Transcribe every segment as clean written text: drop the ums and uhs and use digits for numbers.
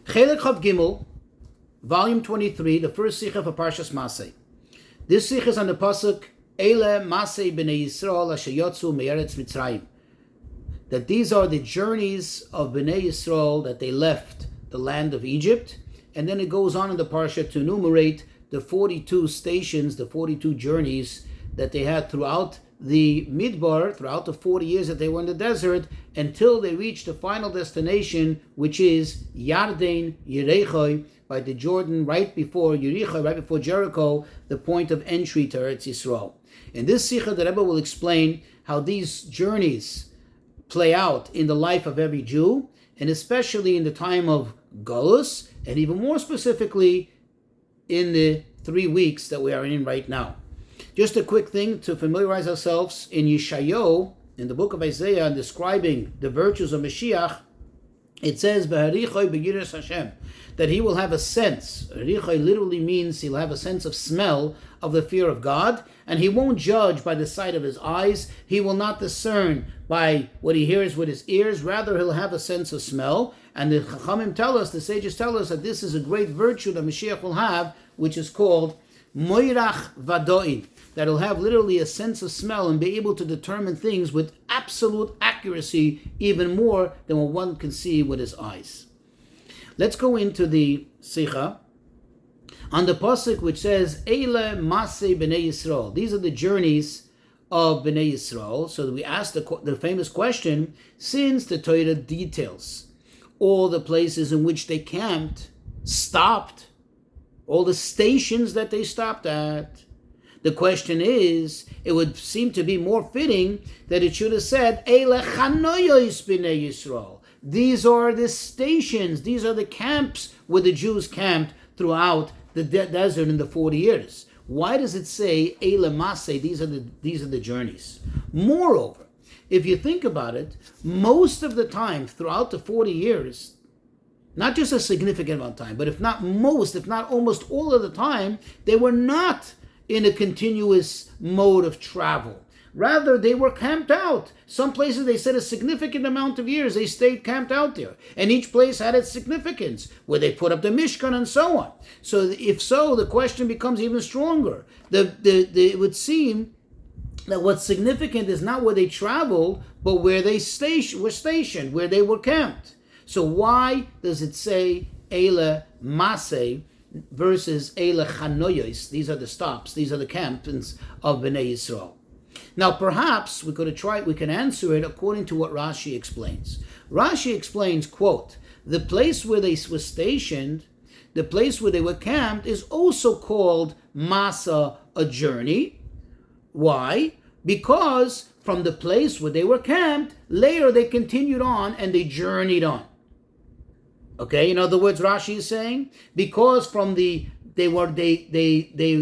Chelek Chav Gimel, volume 23, the first Sicha for Parshas Masei. This Sicha is on the pasuk Eile Masei Bnei Yisrael Asher Yotzu Me'eretz Mitzrayim. That these are the journeys of Bnei Yisrael that they left the land of Egypt, and then it goes on in the parsha to enumerate the 42 stations, the 42 journeys that they had throughout the Midbar, throughout the 40 years that they were in the desert, until they reached the final destination, which is Yarden Yericho, by the Jordan, right before Yericho, right before Jericho, the point of entry to Eretz Yisrael. In this Sicha, the Rebbe will explain how these journeys play out in the life of every Jew, and especially in the time of Golus, and even more specifically in the 3 weeks that we are in right now. Just a quick thing to familiarize ourselves. In Yeshayahu, in the book of Isaiah, describing the virtues of Mashiach, it says, "V'harichoi b'yiras Hashem," that he will have a sense. Harichoi literally means he'll have a sense of smell of the fear of God, and he won't judge by the sight of his eyes. He will not discern by what he hears with his ears. Rather, he'll have a sense of smell. And the Chachamim tell us, the sages tell us, that this is a great virtue that Mashiach will have, which is called Moirach Vadoin, that he'll have literally a sense of smell and be able to determine things with absolute accuracy, even more than what one can see with his eyes. Let's go into the Sicha on the pasuk which says Eile Masei Bnei Yisrael. These are the journeys of Bnei Yisrael. So we ask the famous question, since the Torah details all the places in which they camped, stopped, all the stations that they stopped at, the question is, it would seem to be more fitting that it should have said, Eile Chanoyos Bnei Yisrael. These are the stations, these are the camps where the Jews camped throughout the desert in the 40 years. Why does it say, Eile Masei, these are the journeys? Moreover, if you think about it, most of the time throughout the 40 years, not just a significant amount of time, but if not most, if not almost all of the time, they were not in a continuous mode of travel. Rather, they were camped out. Some places, they said a significant amount of years, they stayed camped out there. And each place had its significance, where they put up the Mishkan and so on. So if so, the question becomes even stronger. It would seem that what's significant is not where they traveled, but where they were stationed, where they were camped. So why does it say Eile Masei versus Eile Chanoyos? These are the stops, these are the camps of Bnei Yisrael. Now perhaps we can answer it according to what Rashi explains. Rashi explains, quote, the place where they were stationed, the place where they were camped, is also called Masa, a journey. Why? Because from the place where they were camped, later they continued on and they journeyed on. Okay, in other words, Rashi is saying, because they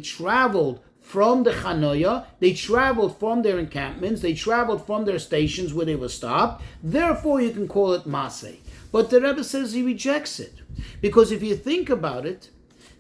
traveled from the Chanoya, they traveled from their encampments, they traveled from their stations where they were stopped, therefore you can call it Masei. But the Rebbe says he rejects it. Because if you think about it,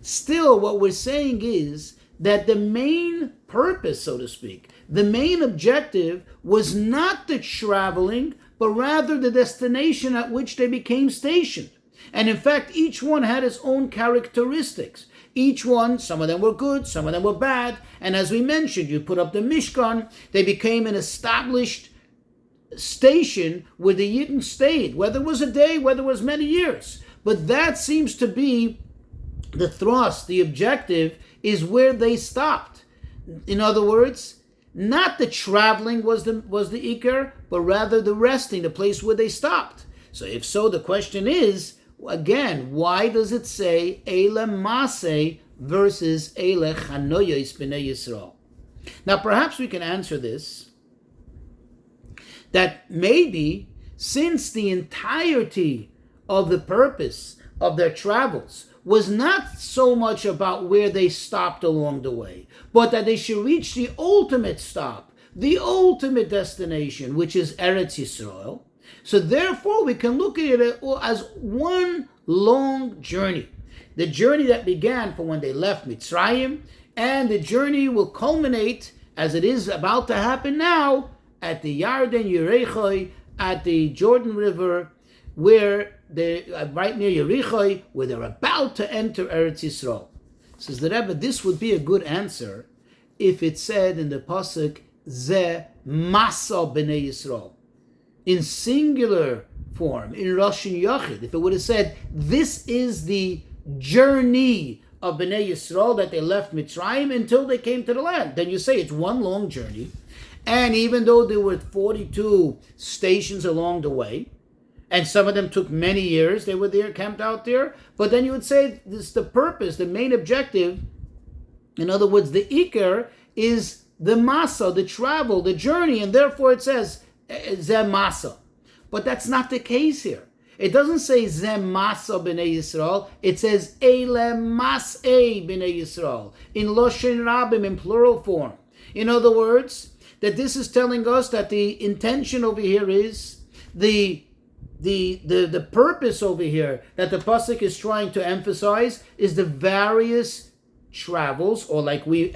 still what we're saying is that the main purpose, so to speak, the main objective was not the traveling, but rather the destination at which they became stationed. And in fact, each one had its own characteristics. Each one, some of them were good, some of them were bad. And as we mentioned, you put up the Mishkan, they became an established station where the Yidden stayed, whether it was a day, whether it was many years. But that seems to be the thrust, the objective, is where they stopped. In other words, not the traveling was the Iker, but rather the resting, the place where they stopped. So if so, the question is, again, why does it say Eile Masei versus Eile Chanoyos Bnei Yisrael? Now perhaps we can answer this, that maybe since the entirety of the purpose of their travels was not so much about where they stopped along the way, but that they should reach the ultimate stop, the ultimate destination, which is Eretz Yisrael. So therefore, we can look at it as one long journey. The journey that began from when they left Mitzrayim, and the journey will culminate, as it is about to happen now, at the Yarden Yericho, at the Jordan River, where right near Yericho, where they're about to enter Eretz Yisrael. Says the Rebbe, this would be a good answer if it said in the pasuk Ze Masa B'nei Yisrael, in singular form, in Russian Yachid. If it would have said, this is the journey of B'nai Yisrael that they left Mitzrayim until they came to the land, then you say it's one long journey. And even though there were 42 stations along the way, and some of them took many years, they were there, camped out there, but then you would say this, the purpose, the main objective, in other words, the Iker is the Masa, the travel, the journey, and therefore it says Zeh Masa. But that's not the case here. It doesn't say Zeh Masa B'nei Yisrael. It says Eile Mas'ei B'nei Yisrael in Loshen Rabim, in plural form. In other words, that this is telling us that the intention over here is the purpose over here that the pasuk is trying to emphasize is the various travels, or like we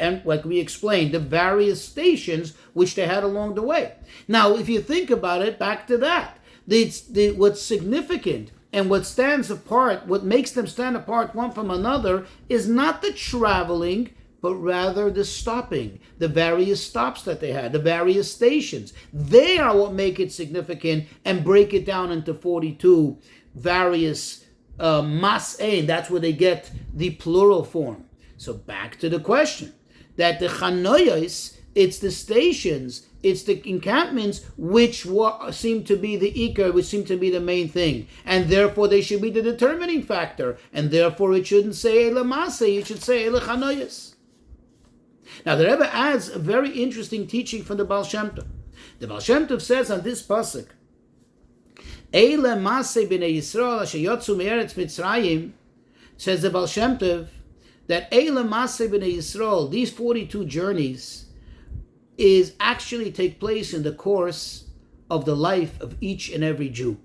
explained, the various stations which they had along the way. Now, if you think about it, back to that, what's significant and what stands apart, what makes them stand apart one from another, is not the traveling, but rather the stopping, the various stops that they had, the various stations. They are what make it significant and break it down into 42 various mas'eh. That's where they get the plural form. So back to the question, that the chanoyos, it's the stations, it's the encampments which seem to be the ikar, which seem to be the main thing. And therefore they should be the determining factor. And therefore it shouldn't say ele mas'eh, it should say ele chanoyos. Now the Rebbe adds a very interesting teaching from the Baal Shem Tov. The Baal Shem Tov says on this pasuk, Eile Masei B'nei Yisrael asher yotzu me'eretz Mitzrayim, says the Baal Shem Tov, that Eile Masei B'nei Yisrael, these 42 journeys, is actually take place in the course of the life of each and every Jew.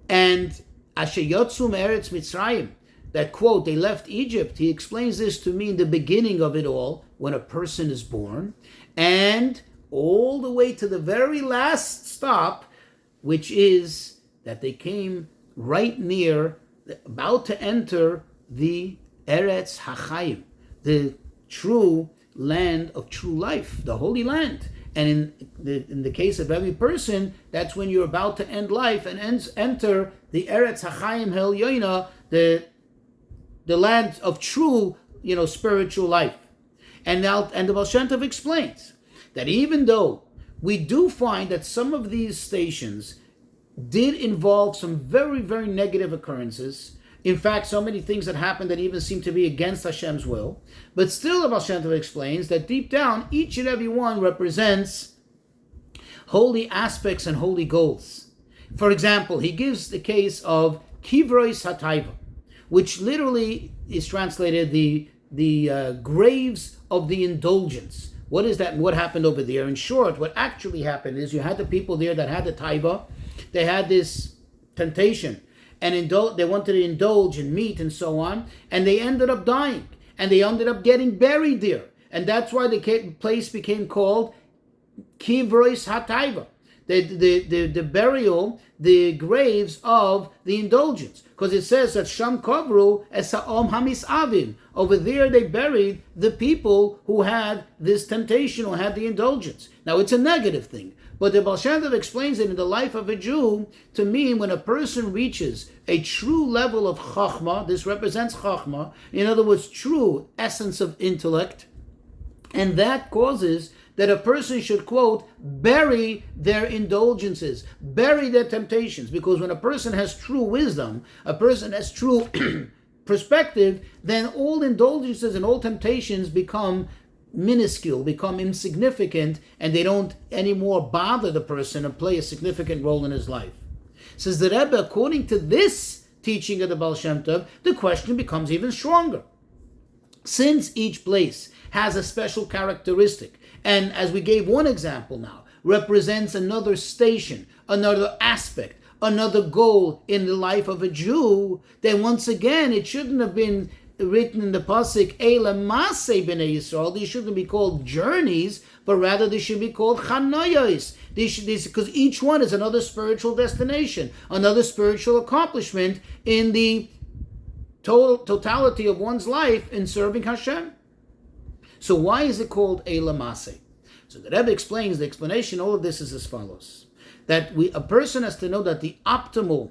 And asher yotzu me'eretz Mitzrayim, that quote, they left Egypt, he explains this to mean the beginning of it all, when a person is born, and all the way to the very last stop, which is that they came right near, about to enter the Eretz HaChaim, the true land of true life, the Holy Land. And in the case of every person, that's when you're about to end life and enter the Eretz HaChaim Hel Yoina, the land of true, spiritual life. And the Baal Shem Tov explains that even though we do find that some of these stations did involve some very, very negative occurrences, in fact, so many things that happened that even seem to be against Hashem's will, but still the Baal Shem Tov explains that deep down, each and every one represents holy aspects and holy goals. For example, he gives the case of Kivrois HaTaiva, which literally is translated the graves of the indulgence. What is that and what happened over there? In short, what actually happened is you had the people there that had the taiva, they had this temptation, and they wanted to indulge in meat and so on, and they ended up dying, and they ended up getting buried there. And that's why the place became called Kivrois HaTaiva, the burial, the graves of the indulgence. Because it says that Sham Kovru es ha'om hamisavim. Over there they buried the people who had this temptation, who had the indulgence. Now it's a negative thing, but the Baal Shem Tov explains it in the life of a Jew to mean when a person reaches a true level of chachma, this represents chachma, in other words, true essence of intellect, and that causes that a person should, quote, bury their indulgences, bury their temptations. Because when a person has true wisdom, a person has true perspective, then all indulgences and all temptations become minuscule, become insignificant, and they don't anymore bother the person and play a significant role in his life. Says the Rebbe, according to this teaching of the Baal Shem Tov, the question becomes even stronger. Since each place has a special characteristic, and as we gave one example now, represents another station, another aspect, another goal in the life of a Jew, then once again, it shouldn't have been written in the pasuk, Eile Masei B'nei Yisrael. These shouldn't be called journeys, but rather they should be called chanayos. Because each one is another spiritual destination, another spiritual accomplishment in the totality of one's life in serving Hashem. So why is it called Eila Maseh? So the Rebbe explains, the explanation, all of this is as follows. That a person has to know that the optimal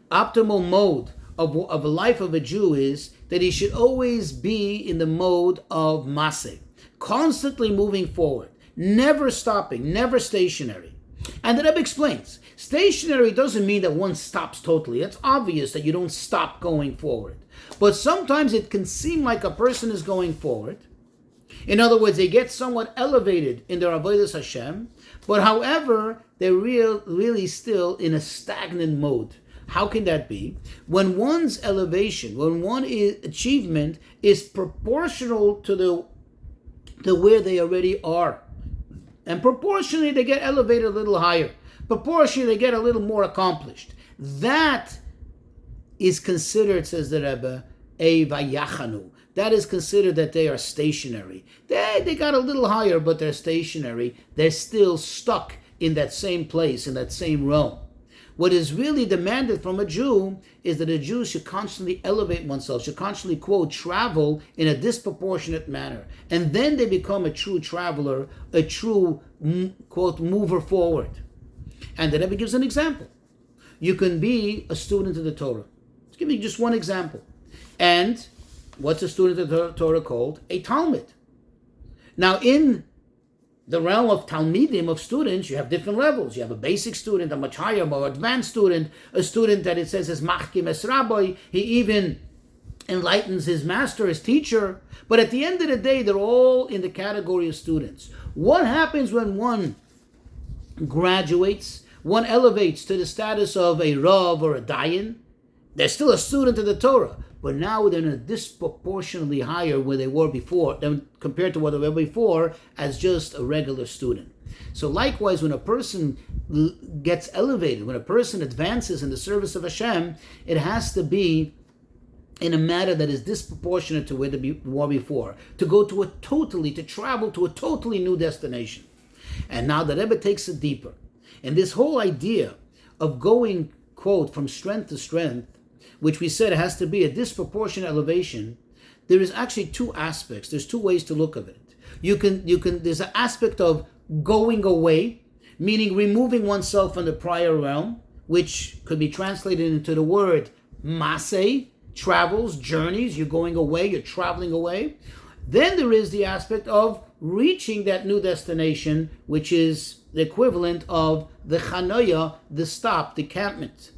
mode of a life of a Jew is that he should always be in the mode of Maseh, constantly moving forward, never stopping, never stationary. And the Rebbe explains, stationary doesn't mean that one stops totally. It's obvious that you don't stop going forward. But sometimes it can seem like a person is going forward. In other words, they get somewhat elevated in their avodas Hashem, but however, they're really still in a stagnant mode. How can that be? When one's elevation, when one's achievement is proportional to where they already are. And proportionally, they get elevated a little higher. Proportionally, they get a little more accomplished. That is considered, says the Rebbe, a vayachanu. That is considered that they are stationary. They got a little higher, but they're stationary. They're still stuck in that same place, in that same realm. What is really demanded from a Jew is that a Jew should constantly elevate oneself, should constantly, quote, travel in a disproportionate manner. And then they become a true traveler, a true, quote, mover forward. And the Rebbe gives an example. You can be a student of the Torah. Let's give me just one example. And what's a student of the Torah called? A Talmud. Now, in the realm of Talmidim, of students, you have different levels. You have a basic student, a much higher, more advanced student, a student that it says is machkim es rabbi. He even enlightens his master, his teacher. But at the end of the day, they're all in the category of students. What happens when one graduates, one elevates to the status of a Rav or a Dayan? They're still a student of the Torah, but now they're in a disproportionately higher where they were before, than compared to what they were before as just a regular student. So likewise, when a person gets elevated, when a person advances in the service of Hashem, it has to be in a manner that is disproportionate to where they were before, to travel to a totally new destination. And now the Rebbe takes it deeper. And this whole idea of going, quote, from strength to strength, which we said has to be a disproportionate elevation, there is actually two aspects. There's two ways to look at it. There's an aspect of going away, meaning removing oneself from the prior realm, which could be translated into the word maseh, travels, journeys, you're going away, you're traveling away. Then there is the aspect of reaching that new destination, which is the equivalent of the chanoya, the stop, the campment.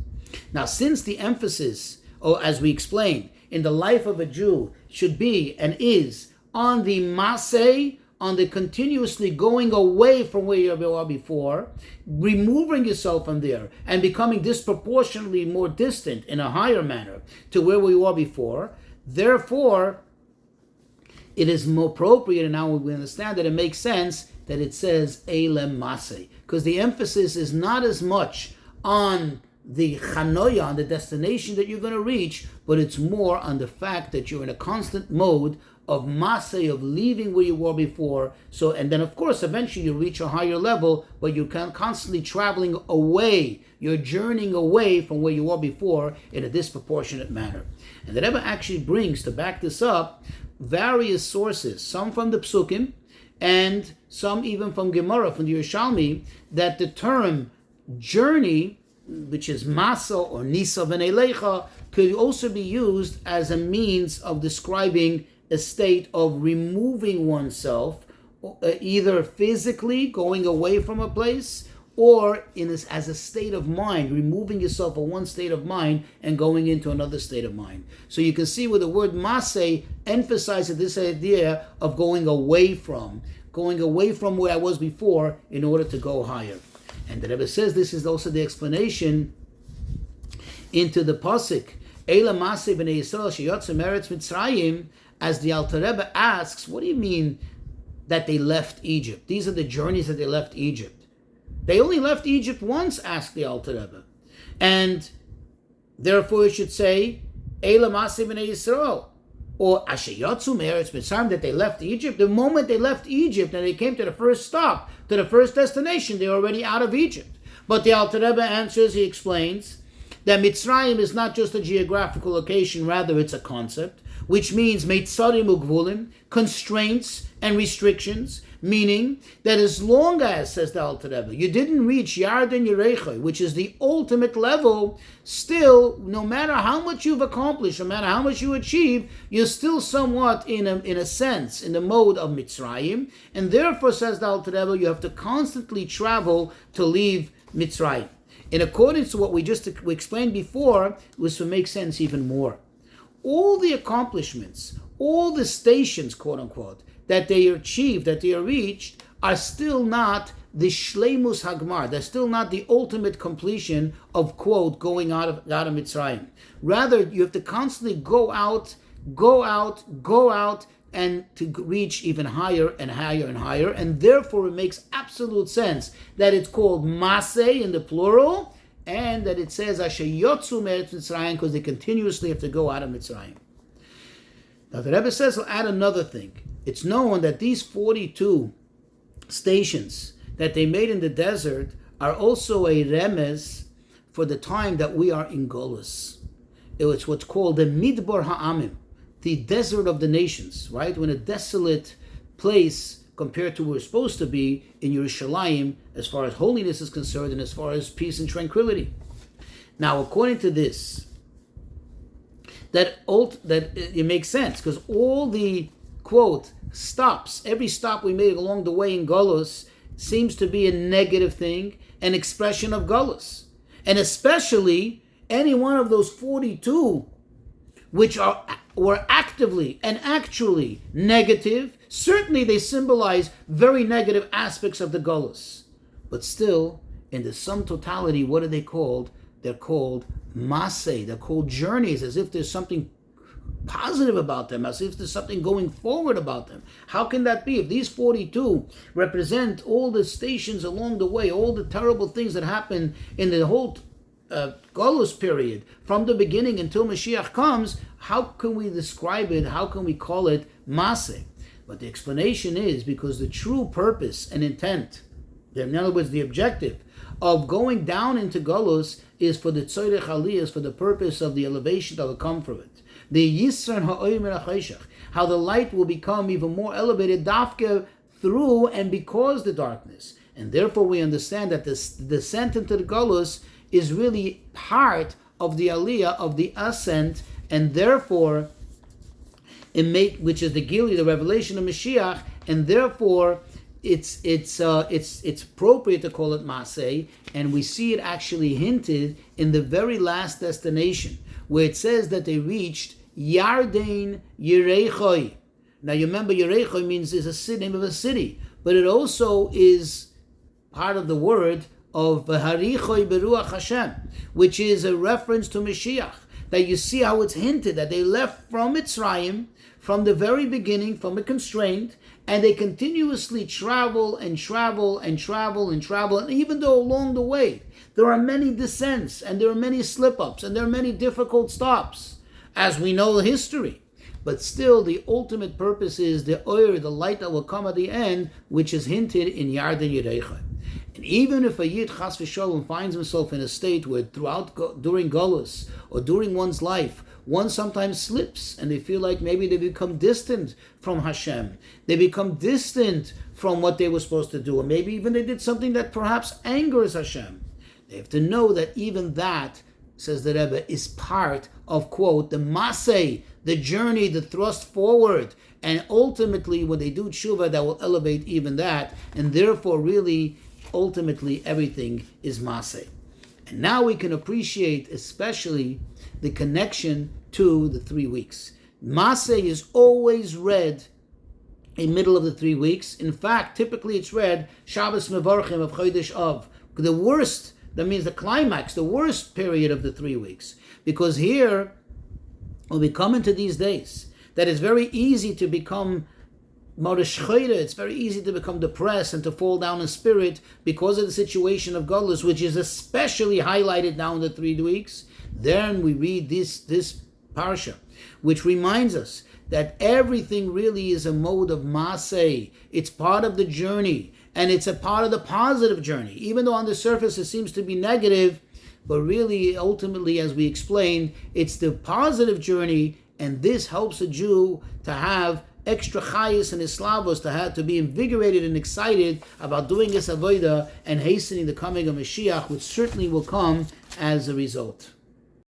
Now, since the emphasis, or as we explained, in the life of a Jew should be and is on the maseh, on the continuously going away from where you were before, removing yourself from there and becoming disproportionately more distant in a higher manner to where we were before, therefore, it is more appropriate, and now we understand that it makes sense that it says Eilem Maseh, because the emphasis is not as much on the chanoya, on the destination that you're going to reach, but it's more on the fact that you're in a constant mode of maseh, of leaving where you were before. So, and then of course, eventually you reach a higher level, but you're constantly traveling away. You're journeying away from where you were before in a disproportionate manner. And the Rebbe actually brings, to back this up, various sources, some from the Psukim, and some even from Gemara, from the Yerushalmi, that the term journey, which is masa or nisa v'neilecha, could also be used as a means of describing a state of removing oneself, either physically going away from a place, or as a state of mind, removing yourself from one state of mind and going into another state of mind. So you can see where the word maseh emphasizes this idea of going away from where I was before in order to go higher. And the Rebbe says this is also the explanation into the pasuk Eila Maseh b'nei Yisrael sheyotzim eretz Mitzrayim, as the Alter Rebbe asks, what do you mean that they left Egypt? These are the journeys that they left Egypt. They only left Egypt once, asked the Alter Rebbe. And therefore you should say Eila Maseh b'nei Yisrael, or Ashayotzu Me'eretz Mitzrayim, that they left Egypt. The moment they left Egypt and they came to the first stop, to the first destination, they're already out of Egypt. But the Alter Rebbe answers, he explains, that Mitzrayim is not just a geographical location, rather it's a concept, which means Meitzarim Ugvulim, constraints and restrictions, meaning that as long as, says the Alter Rebbe, you didn't reach Yarden Yerechai, which is the ultimate level, still, no matter how much you've accomplished, no matter how much you achieve, you're still somewhat, in a sense, in the mode of Mitzrayim, and therefore, says the Alter Rebbe, you have to constantly travel to leave Mitzrayim. In accordance to what we explained before, this will make sense even more. All the accomplishments, all the stations, quote unquote, that they achieved, that they reached, are still not the Shleimus Hagmar. They're still not the ultimate completion of, quote, going out of Mitzrayim. Rather, you have to constantly go out, and to reach even higher and higher and higher. And therefore, it makes absolute sense that it's called Maseh in the plural, and that it says Ashayotzu Me'eretz Mitzrayim, because they continuously have to go out of Mitzrayim. Now the Rebbe says, he'll add another thing. It's known that these 42 stations that they made in the desert are also a remez for the time that we are in Golus. It's what's called the Midbar Ha'amim, the desert of the nations, right? When a desolate place compared to where we're supposed to be in Yerushalayim, as far as holiness is concerned and as far as peace and tranquility. Now, according to this, that it makes sense, because all the, quote, stops, every stop we made along the way in Golus seems to be a negative thing, an expression of Golus. And especially any one of those 42 which were actively and actually negative, certainly they symbolize very negative aspects of the Golus. But still, in the sum totality, what are they called? They're called Maseh, they're called journeys, as if there's something positive about them, as if there's something going forward about them. How can that be? If these 42 represent all the stations along the way, all the terrible things that happen in the whole Golus period, from the beginning until Mashiach comes, how can we describe it? How can we call it Maseh? But the explanation is because the true purpose and intent, in other words, the objective of going down into Golus is for the Tzorech Aliyah, for the purpose of the elevation that will come from it. The Yisran Ha'omer HaCheshach, how the light will become even more elevated, dafke through and because the darkness. And therefore we understand that this descent into the Golus is really part of the Aliyah, of the ascent, and therefore which is the Gili, the revelation of Mashiach, and therefore it's appropriate to call it Maseh, and we see it actually hinted in the very last destination, where it says that they reached Yarden Yerechai. Now you remember Yerechai means is a city, name of a city, but it also is part of the word of Harichoi Beruach Hashem, which is a reference to Mashiach. That you see how it's hinted that they left from Mitzrayim from the very beginning, from a constraint, and they continuously travel and travel and travel and travel. And even though along the way there are many descents and there are many slip-ups and there are many difficult stops, as we know the history, but still the ultimate purpose is the oir, the light that will come at the end, which is hinted in Yarden Yerechai. And even if a Yid Chas v'Shalom finds himself in a state where during Golus or during one's life, one sometimes slips and they feel like maybe they become distant from Hashem. They become distant from what they were supposed to do. Or maybe even they did something that perhaps angers Hashem. They have to know that even that, says the Rebbe, is part of, quote, the Maseh, the journey, the thrust forward. And ultimately, when they do tshuva, that will elevate even that. And therefore, really, ultimately, everything is Maseh. And now we can appreciate especially the connection to the 3 weeks. Maseh is always read in the middle of the 3 weeks. In fact, typically it's read Shabbos Mevarchim of Chodesh Av. The worst, that means the climax, the worst period of the 3 weeks. Because here, when we come into these days, that it's very easy to become it's very easy to become depressed and to fall down in spirit because of the situation of Golus, which is especially highlighted now in the 3 weeks. Then we read this parsha, which reminds us that everything really is a mode of maseh. It's part of the journey, and it's a part of the positive journey. Even though on the surface it seems to be negative, but really, ultimately, as we explained, it's the positive journey, and this helps a Jew to have extra chayis and islavos, to be invigorated and excited about doing this avodah and hastening the coming of Mashiach, which certainly will come as a result.